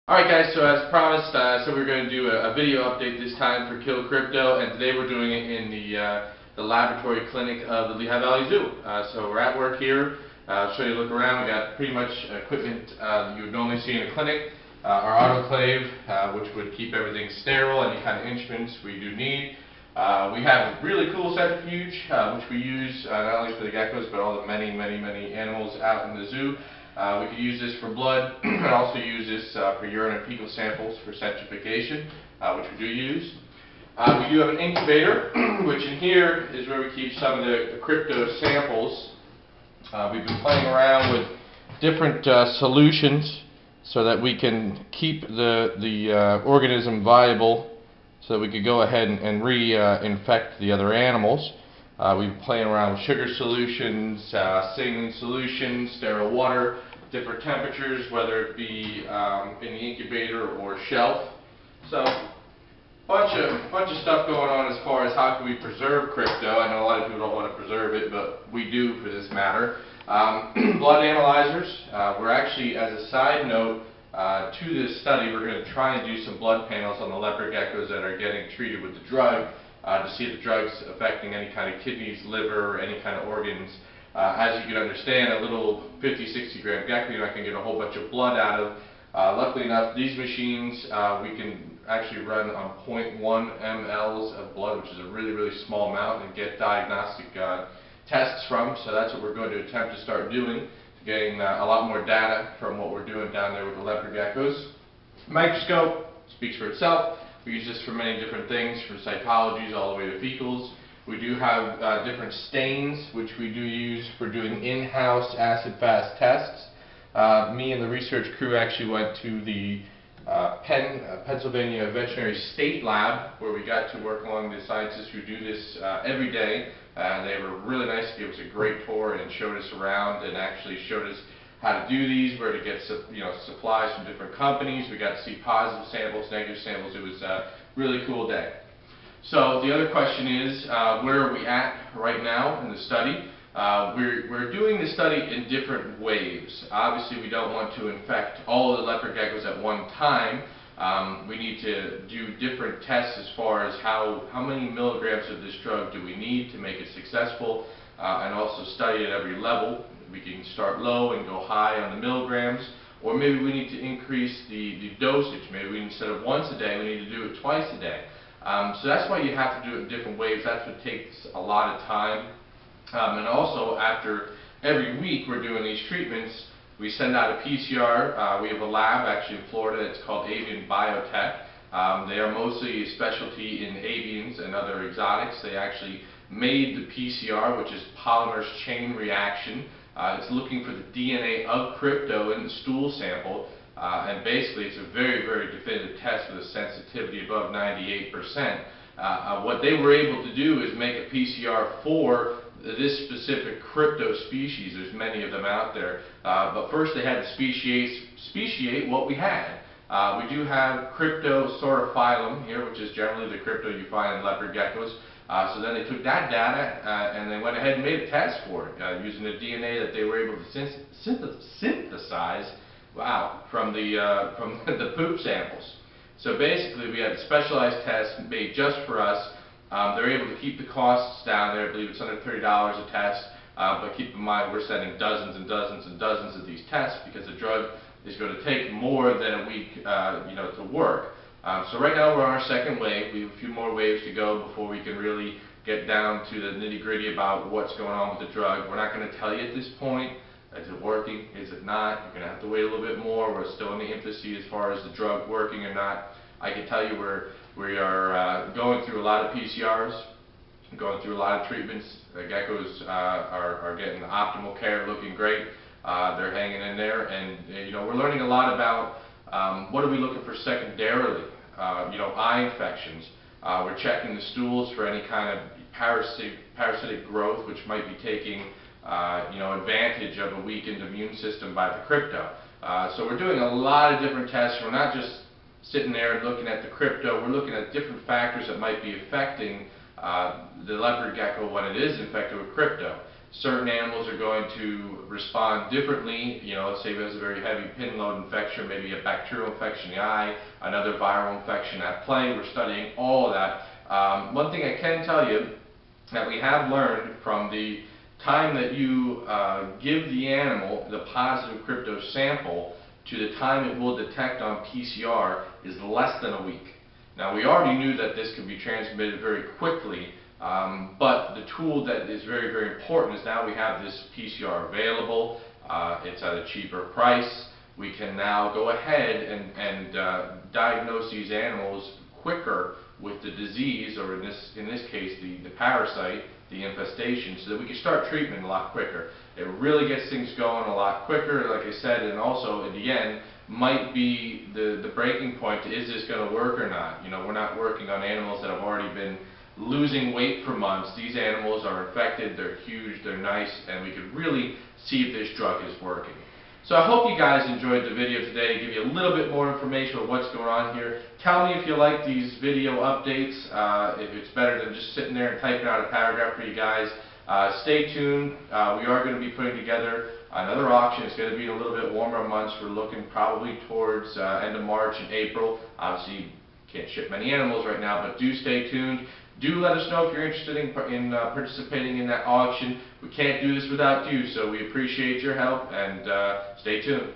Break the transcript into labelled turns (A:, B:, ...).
A: Alright guys, so as promised, so we're going to do a video update this time for Kill Crypto, and today we're doing it in the laboratory clinic of the Lehigh Valley Zoo. So we're at work here. I'll show you a look around. We got pretty much equipment you would normally see in a clinic. Our autoclave, which would keep everything sterile, any kind of instruments we do need. We have a really cool centrifuge, which we use not only for the geckos, but all the many animals out in the zoo. We could use this for blood, and also use this for urine and fecal samples for centrifugation, which we do use. We do have an incubator, which in here is where we keep some of the crypto samples. We've been playing around with different solutions so that we can keep the organism viable, so that we could go ahead and reinfect the other animals. We've been playing around with sugar solutions, saline solutions, sterile water, different temperatures, whether it be in the incubator or shelf. So, bunch of stuff going on as far as how can we preserve crypto. I know a lot of people don't want to preserve it, but we do for this matter. Blood analyzers. We're actually, as a side note to this study, we're going to try and do some blood panels on the leopard geckos that are getting treated with the drug, to see if the drug's affecting any kind of kidneys, liver, or any kind of organs. As you can understand, a little 50-60 gram gecko, you're not going to get a whole bunch of blood out of. Luckily enough, these machines, we can actually run on 0.1 mLs of blood, which is a really small amount, and get diagnostic tests from. So that's what we're going to attempt to start doing, getting a lot more data from what we're doing down there with the leopard geckos. Microscope speaks for itself. We use this for many different things, from cytologies all the way to fecals. We do have different stains, which we do use for doing in-house acid-fast tests. Me and the research crew actually went to the Pennsylvania Veterinary State Lab, where we got to work along the scientists who do this every day. They were really nice, gave us a great tour and showed us around, and actually showed us how to do these, where to get supplies from different companies. We got to see positive samples, negative samples. It was a really cool day. So the other question is, where are we at right now in the study? We're doing the study in different waves. Obviously, we don't want to infect all of the leopard geckos at one time. We need to do different tests as far as how many milligrams of this drug do we need to make it successful, and also study at every level. We can start low and go high on the milligrams, or maybe we need to increase the dosage. Maybe instead of once a day, we need to do it twice a day. So that's why you have to do it in different waves. That's what takes a lot of time. And also, after every week we're doing these treatments, we send out a PCR. We have a lab actually in Florida. It's called Avian Biotech. They are mostly a specialty in avians and other exotics. They actually made the PCR, which is polymerase chain reaction. It's looking for the DNA of crypto in the stool sample, and basically it's a very definitive test with a sensitivity above 98%. What they were able to do is make a PCR for this specific crypto species. There's many of them out there, but first they had to speciate what we had. We do have Crypto sortophyllum here, which is generally the crypto you find in leopard geckos. So then they took that data and they went ahead and made a test for it using the DNA that they were able to synthesize, from the poop samples. So basically, we had a specialized test made just for us. They're able to keep the costs down there. I believe it's under $30 a test. But keep in mind, we're sending dozens and dozens of these tests, because the drug is going to take more than a week, to work. So right now we're on our second wave. We have a few more waves to go before we can really get down to the nitty-gritty about what's going on with the drug. We're not going to tell you at this point. Is it working? Is it not? You're going to have to wait a little bit more. We're still in the infancy as far as the drug working or not. I can tell you we are going through a lot of PCRs, going through a lot of treatments. The geckos are getting optimal care, looking great. They're hanging in there, and we're learning a lot about what are we looking for secondarily. Eye infections. We're checking the stools for any kind of parasitic growth, which might be taking advantage of a weakened immune system by the crypto. So we're doing a lot of different tests. We're not just sitting there and looking at the crypto. We're looking at different factors that might be affecting the leopard gecko when it is infected with crypto. Certain animals are going to respond differently. You know, let's say there's a very heavy pin load infection, maybe a bacterial infection in the eye, another viral infection at play. We're studying all of that. One thing I can tell you that we have learned from the time that you give the animal the positive crypto sample to the time it will detect on PCR is less than a week. Now, we already knew that this could be transmitted very quickly, but the tool that is very, very important is now we have this PCR available. It's at a cheaper price. We can now go ahead and diagnose these animals quicker with the disease, or in this case, the parasite, the infestation, so that we can start treatment a lot quicker. It really gets things going a lot quicker, like I said, and also in the end might be the breaking point to, is this going to work or not? You know, we're not working on animals that have already been losing weight for months. These animals are infected, they're huge, they're nice, and we could really see if this drug is working. So I hope you guys enjoyed the video today, give you a little bit more information on what's going on here. Tell me if you like these video updates, if it's better than just sitting there and typing out a paragraph for you guys. Stay tuned. We are going to be putting together another auction. It's going to be in a little bit warmer months. We're looking probably towards end of March and April. Obviously, can't ship many animals right now, but do stay tuned. Do let us know if you're interested in participating in that auction. We can't do this without you, so we appreciate your help, and stay tuned.